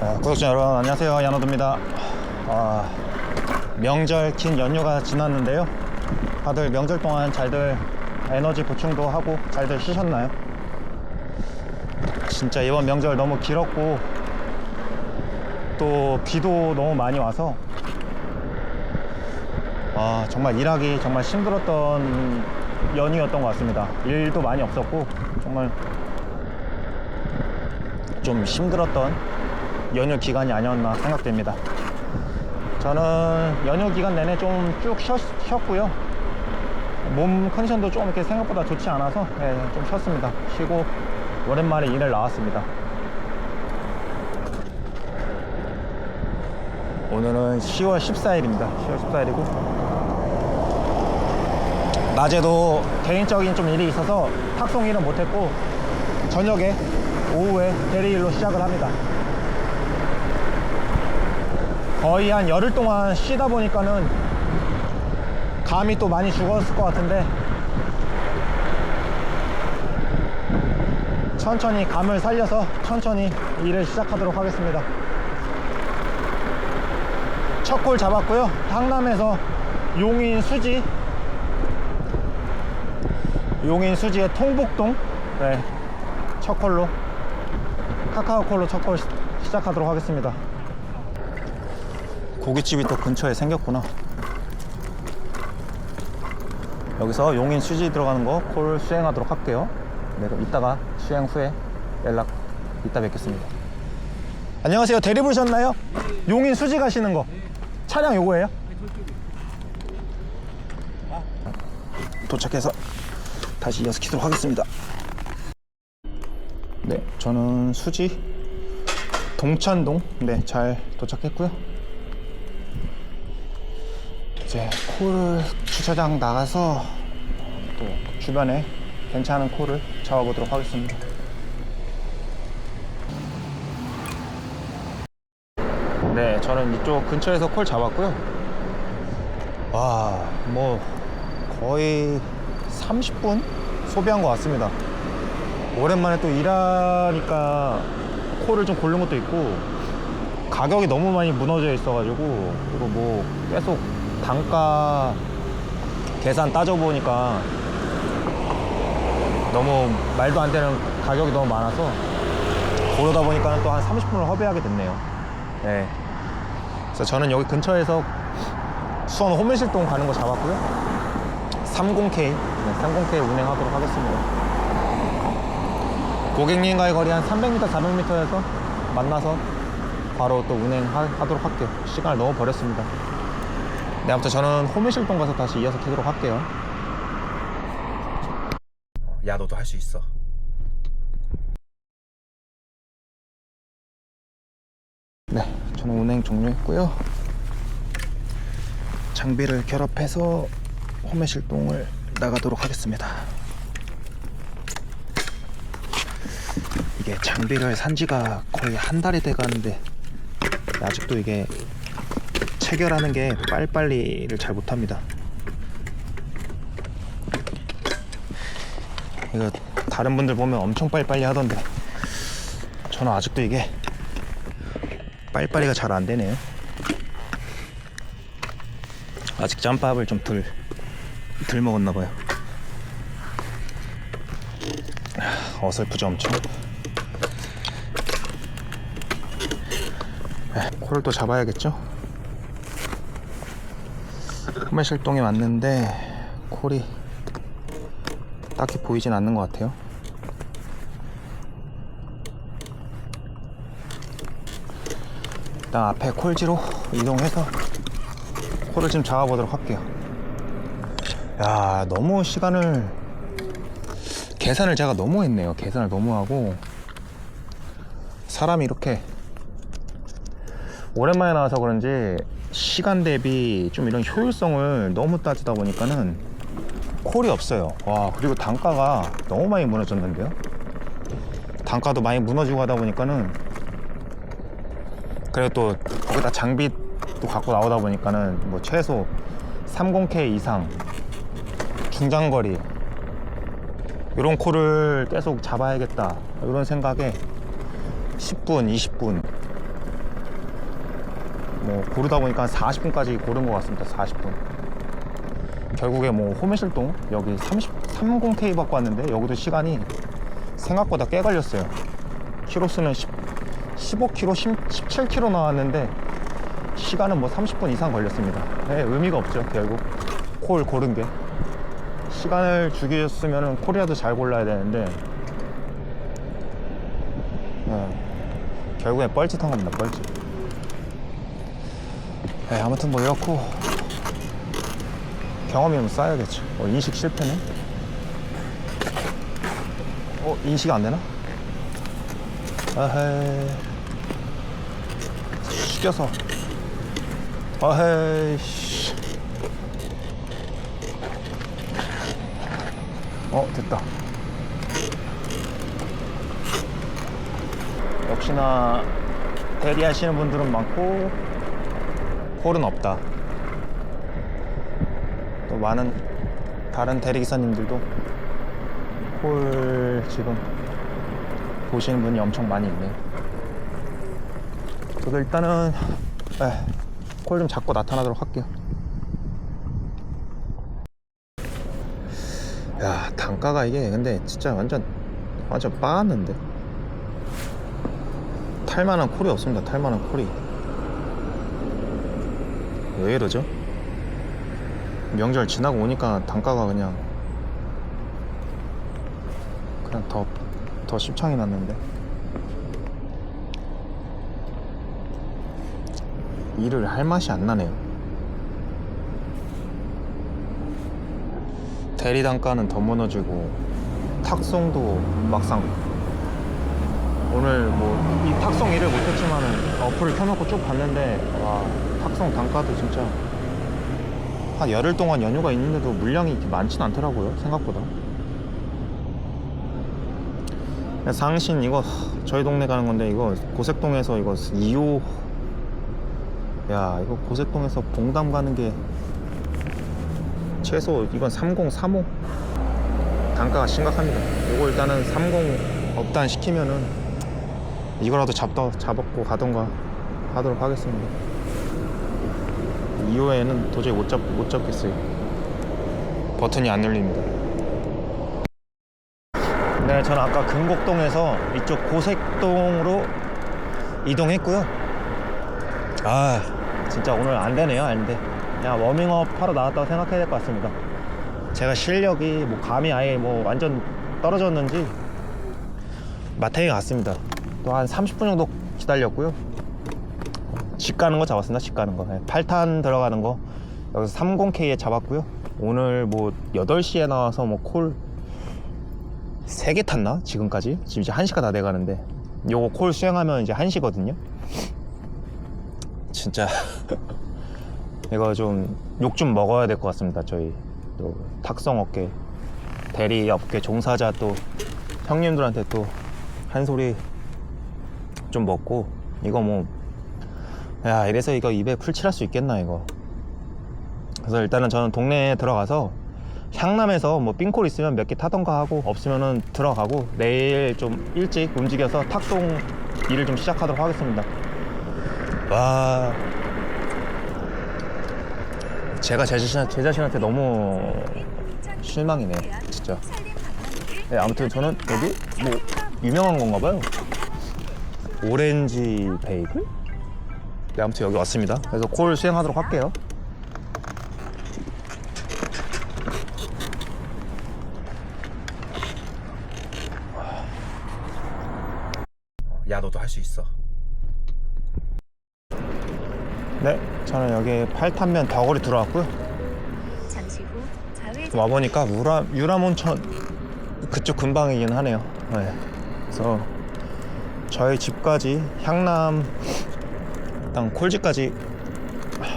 구독자 여러분 안녕하세요, 야노드입니다. 명절 긴 연휴가 지났는데요, 다들 명절 동안 잘들 에너지 보충도 하고 잘들 쉬셨나요? 진짜 이번 명절 너무 길었고 또 비도 너무 많이 와서 정말 일하기 정말 힘들었던 연휴였던 것 같습니다. 일도 많이 없었고 정말 좀 힘들었던 연휴 기간이 아니었나 생각됩니다. 저는 연휴 기간 내내 좀 쭉 쉬었고요. 몸 컨디션도 좀 이렇게 생각보다 좋지 않아서 좀 쉬었습니다. 쉬고 오랜만에 일을 나왔습니다. 오늘은 10월 14일입니다 10월 14일이고 낮에도 개인적인 좀 일이 있어서 탁송 일은 못했고 저녁에 오후에 대리일로 시작을 합니다. 거의 한 열흘 동안 쉬다 보니까는 감이 또 많이 죽었을 것 같은데 천천히 감을 살려서 천천히 일을 시작하도록 하겠습니다. 첫 콜 잡았고요. 항남에서 용인 수지의 통복동, 첫 콜로 카카오콜로 첫 콜 시작하도록 하겠습니다. 고깃집이 또 근처에 생겼구나. 여기서 용인 수지 들어가는 거 콜 수행하도록 할게요. 네, 그럼 이따가 수행 후에 연락 이따 뵙겠습니다. 안녕하세요, 대리 부르셨나요? 용인 수지 가시는 거 차량 요거예요? 도착해서 다시 이어서 키도록 하겠습니다. 네, 저는 수지 동찬동 잘 도착했고요. 이제 콜을 주차장 나가서 또 주변에 괜찮은 콜을 잡아보도록 하겠습니다. 네, 저는 이쪽 근처에서 콜 잡았고요. 뭐 거의 30분 소비한 것 같습니다. 오랜만에 또 일하니까 콜을 좀 고른 것도 있고 가격이 너무 많이 무너져 있어가지고, 그리고 뭐 계속 단가 계산 따져보니까 너무 말도 안 되는 가격이 너무 많아서 고르다 보니까 또 한 30분을 허비하게 됐네요. 네. 그래서 저는 여기 근처에서 수원 호밀실동 가는 거 잡았고요. 30K, 30K 운행하도록 하겠습니다. 고객님과의 거리 한 300m, 400m에서 만나서 바로 또 운행하도록 할게요. 시간을 너무 버렸습니다. 네, 아무튼 저는 호밀실동 가서 다시 이어서 키도록 할게요. 야, 너도 할 수 있어. 네, 저는 운행 종료했고요. 장비를 결합해서 호밀실동을 나가도록 하겠습니다. 이게 장비를 산 지가 거의 한 달이 돼 가는데 아직도 이게 체결하는 게 빨리빨리를 잘 못합니다. 이거 다른 분들 보면 엄청 빨리빨리 하던데 저는 아직도 이게 빨리빨리가 잘 안 되네요. 아직 짬밥을 좀 덜 먹었나 봐요. 어설프죠 엄청. 콜을 또 잡아야겠죠? 호밀실동에 왔는데 콜이 딱히 보이진 않는 것 같아요. 일단 앞에 콜지로 이동해서 콜을 좀 잡아보도록 할게요. 야, 너무 계산을 제가 너무 했네요. 계산을 너무 하고 사람이 이렇게 오랜만에 나와서 그런지 시간 대비 좀 이런 효율성을 너무 따지다 보니까는 콜이 없어요. 그리고 단가가 너무 많이 무너졌는데요. 단가도 많이 무너지고 하다 보니까는, 그리고 또 거기다 장비도 갖고 나오다 보니까는 뭐 최소 30K 이상 중장거리 이런 콜을 계속 잡아야겠다 이런 생각에 10분, 20분 뭐 고르다 보니까 40분까지 고른 것 같습니다. 40분. 결국에 뭐 호메실동 여기 30K 받고 왔는데 여기도 시간이 생각보다 꽤 걸렸어요. 키로수는 15km, 17km 나왔는데 시간은 뭐 30분 이상 걸렸습니다. 네, 의미가 없죠. 결국 콜 고른 게 시간을 죽였으면 콜이라도 잘 골라야 되는데 결국엔 뻘짓한 겁니다. 뻘짓. 네, 아무튼 뭐 이렇고 경험이면 쌓여야겠죠. 인식 실패네. 인식이 안 되나? 아헤이. 숙여서. 아헤이. 됐다. 역시나 대리하시는 분들은 많고 콜은 없다. 또 많은 다른 대리기사님들도 콜 지금 보시는 분이 엄청 많이 있네요. 저도 일단은 콜 좀 잡고 나타나도록 할게요. 야, 단가가 이게 근데 진짜 완전 빠았는데 탈만한 콜이 없습니다. 탈만한 콜이 왜 이러죠? 명절 지나고 오니까 단가가 그냥 더 십창이 났는데 일을 할 맛이 안 나네요. 대리 단가는 더 무너지고 탁송도 막상 오늘 뭐 이 탁송 일을 못했지만은 어플을 켜놓고 쭉 봤는데 와, 탁송 단가도 진짜 한 열흘 동안 연휴가 있는데도 물량이 이렇게 많진 않더라고요. 생각보다. 상신 이거 저희 동네 가는 건데 이거 고색동에서 이거 2호 야, 이거 고색동에서 봉담 가는 게 최소 이건 30, 3호 단가가 심각합니다. 이거 일단은 30 업단 시키면은 이거라도 잡고 가던가 하도록 하겠습니다. 2호에는 도저히 못 잡겠어요. 버튼이 안 눌립니다. 네, 저는 아까 금곡동에서 이쪽 고색동으로 이동했고요. 아, 진짜 오늘 안 되네요. 안 돼. 그냥 워밍업 하러 나왔다고 생각해야 될 것 같습니다. 제가 실력이 뭐 감이 아예 뭐 완전 떨어졌는지 마탱이 갔습니다. 또 한 30분 정도 기다렸고요. 집 가는 거 잡았습니다. 집 가는 거 8탄 들어가는 거 여기서 30K에 잡았고요. 오늘 뭐 8시에 나와서 뭐 콜 3개 탔나? 지금까지? 지금 이제 1시가 다 돼가는데 요거 콜 수행하면 이제 1시거든요. 진짜 이거 좀 욕 좀 먹어야 될 것 같습니다. 저희 또 탁송 업계 대리 업계 종사자 또 형님들한테 또 한 소리 좀 먹고 이거 뭐 야, 이래서 이거 입에 풀칠할 수 있겠나 이거. 그래서 일단은 저는 동네에 들어가서 향남에서 뭐 삥콜 있으면 몇 개 타던가 하고 없으면은 들어가고 내일 좀 일찍 움직여서 탁송 일을 좀 시작하도록 하겠습니다. 와, 제가 제 자신한테 너무 실망이네 진짜. 네, 아무튼 저는 여기 뭐 유명한 건가 봐요. 오렌지 베이글? 네, 아무튼 여기 왔습니다. 그래서 콜 수행하도록 할게요. 야, 너도 할 수 있어. 네, 저는 여기 8탄면 덕거리 들어왔고요. 잠시 후 와보니까 유람온천 그쪽 근방이긴 하네요. 네. 그래서 저희 집까지 향남 일단 콜지까지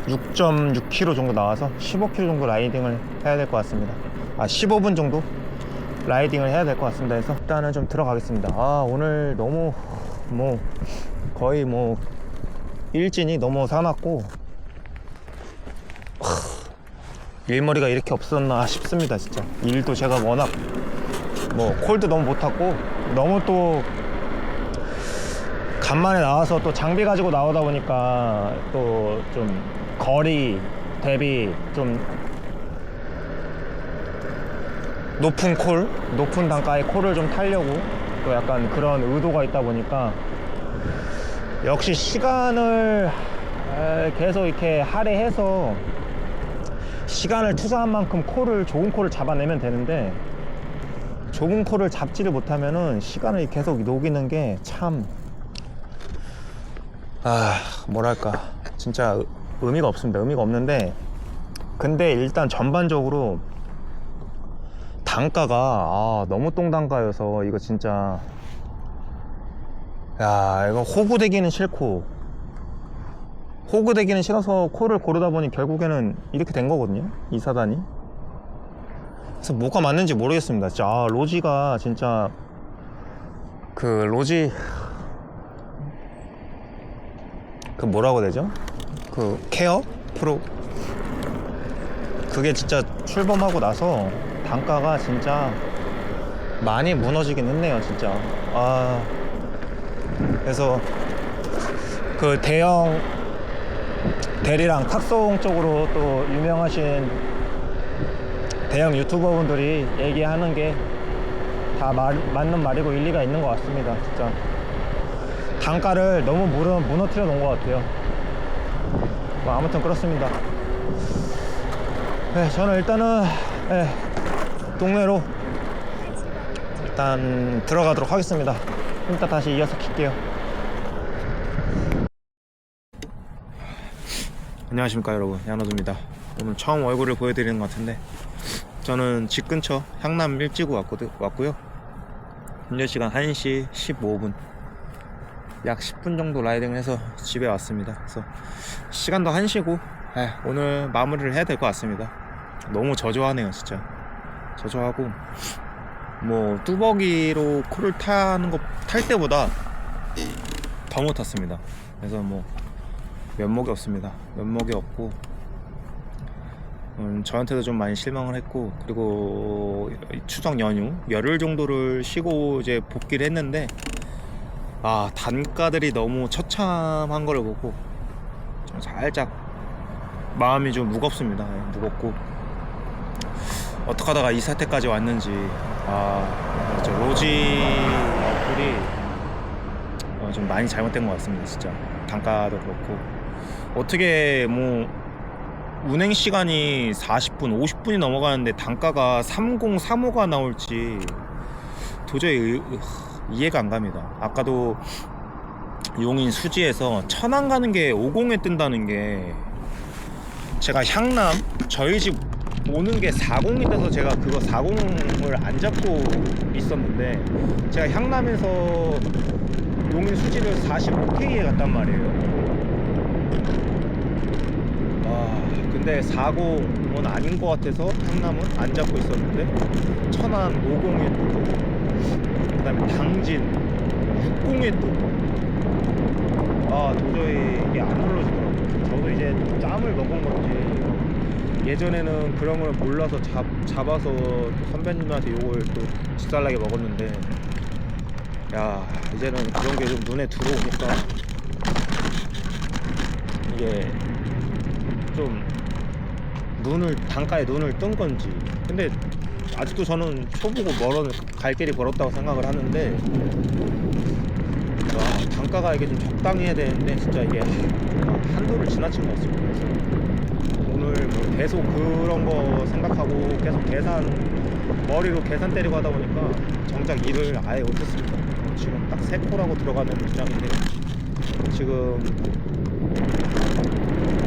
6.6km 정도 나와서 15km 정도 라이딩을 해야 될 것 같습니다. 15분 정도 라이딩을 해야 될 것 같습니다. 그래서 일단은 좀 들어가겠습니다. 오늘 너무 뭐 거의 뭐 일진이 너무 사납고 일머리가 이렇게 없었나 싶습니다. 진짜 일도 제가 워낙 뭐 콜도 너무 못탔고 너무 또 간만에 나와서 또 장비 가지고 나오다 보니까 또 좀 거리 대비 좀 높은 단가의 콜을 좀 타려고 또 약간 그런 의도가 있다 보니까 역시 시간을 계속 이렇게 할애해서 시간을 투자한 만큼 좋은 콜을 잡아내면 되는데 좋은 콜을 잡지를 못하면은 시간을 계속 녹이는 게 참 뭐랄까 진짜 의미가 없습니다. 의미가 없는데 근데 일단 전반적으로 단가가 너무 똥단가여서 이거 진짜 이거 호구되기는 싫고 호구되기는 싫어서 콜을 고르다 보니 결국에는 이렇게 된 거거든요, 이 사단이. 그래서 뭐가 맞는지 모르겠습니다. 진짜 로지가 진짜 그 로지 그 뭐라고 해야 되죠? 그 케어 프로 그게 진짜 출범하고 나서 단가가 진짜 많이 무너지긴 했네요, 진짜. 그래서 그 대형 대리랑 탁송 쪽으로 또 유명하신 대형 유튜버 분들이 얘기하는 게 다 맞는 말이고 일리가 있는 것 같습니다. 진짜 단가를 너무 무너뜨려 놓은 것 같아요. 뭐 아무튼 그렇습니다. 네, 저는 일단은 동네로 일단 들어가도록 하겠습니다. 이따 다시 이어서 킬게요. 안녕하십니까 여러분, 야노드입니다. 오늘 처음 얼굴을 보여드리는 것 같은데 저는 집 근처 향남 일지구 왔고요. 현재 시간 1시 15분, 약 10분 정도 라이딩을 해서 집에 왔습니다. 그래서 시간도 1시고 오늘 마무리를 해야 될 것 같습니다. 너무 저조하네요, 진짜. 저조하고 뭐 뚜벅이로 콜을 탈 때보다 더 못 탔습니다. 그래서 뭐 면목이 없습니다. 면목이 없고 저한테도 좀 많이 실망을 했고, 그리고 추석 연휴 열흘 정도를 쉬고 이제 복귀를 했는데 단가들이 너무 처참한 걸 보고 좀 살짝 마음이 좀 무겁습니다. 무겁고 어떻게 하다가 이 사태까지 왔는지 로지 어플이 좀 많이 잘못된 것 같습니다. 진짜 단가도 그렇고 어떻게 뭐 운행 시간이 40분 50분이 넘어가는데 단가가 3035가 나올지 도저히 이해가 안 갑니다. 아까도 용인 수지에서 천안 가는 게 50에 뜬다는 게, 제가 향남 저희 집 오는 게 40이 떠서 제가 그거 40을 안 잡고 있었는데 제가 향남에서 용인 수지를 45K에 갔단 말이에요. 근데 40은 아닌 것 같아서 향남은 안 잡고 있었는데 천안 50에 뜨고 그 다음에 당진 60에 뜨고 도저히 이게 안 눌러지더라고요. 저도 이제 짬을 먹은 건지 예전에는 그런 걸 몰라서 잡아서 또 선배님한테 요걸 또 직살나게 먹었는데 이제는 그런 게 좀 눈에 들어오니까 이게 좀 단가에 눈을 뜬 건지. 근데 아직도 저는 초보고 갈 길이 멀었다고 생각을 하는데 단가가 이게 좀 적당히 해야 되는데 진짜 이게 한도를 지나친 것 같습니다. 그래서 오늘 뭐 계속 그런 거 생각하고 계속 머리로 계산 때리고 하다 보니까 정작 일을 아예 못했습니다. 지금 딱 3코라고 들어가는 입장인데 지금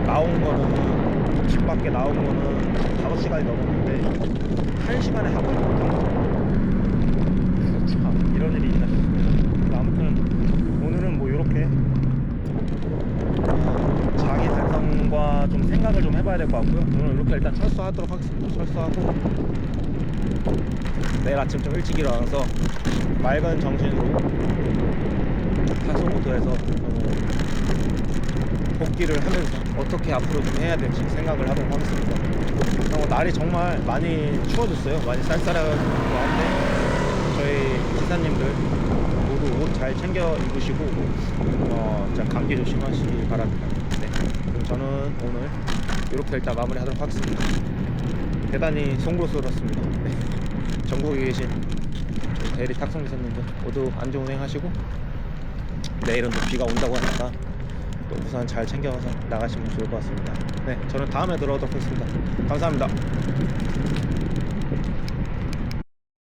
나온 거는 집 밖에 나온 거는 5시간이 넘었는데 1시간에 하고 참 이런 일이 있나 싶습니다. 아무튼 오늘은 뭐 이렇게 자기 달성과 좀 생각을 좀 해봐야 될 것 같고요. 오늘 이렇게 일단 철수하도록 하겠습니다. 철수하고 내일 아침 좀 일찍 일어나서 맑은 정신으로 탁송모터에서 복귀를 하면서 어떻게 앞으로 좀 해야 될지 생각을 하도록 하겠습니다. 날이 정말 많이 추워졌어요. 많이 쌀쌀한 것 같은데 저희 기사님들 모두 옷 잘 잘 챙겨 입으시고 진짜 감기 조심하시기 바랍니다. 네. 그럼 저는 오늘 이렇게 일단 마무리하도록 하겠습니다. 대단히 송구스럽습니다. 네. 전국에 계신 대리 탁송기사님들 모두 안전 운행하시고 내일은 또 비가 온다고 하니까 또 우산 잘 챙겨서 나가시면 좋을 것 같습니다. 네, 저는 다음에 들어오도록 하겠습니다. 감사합니다.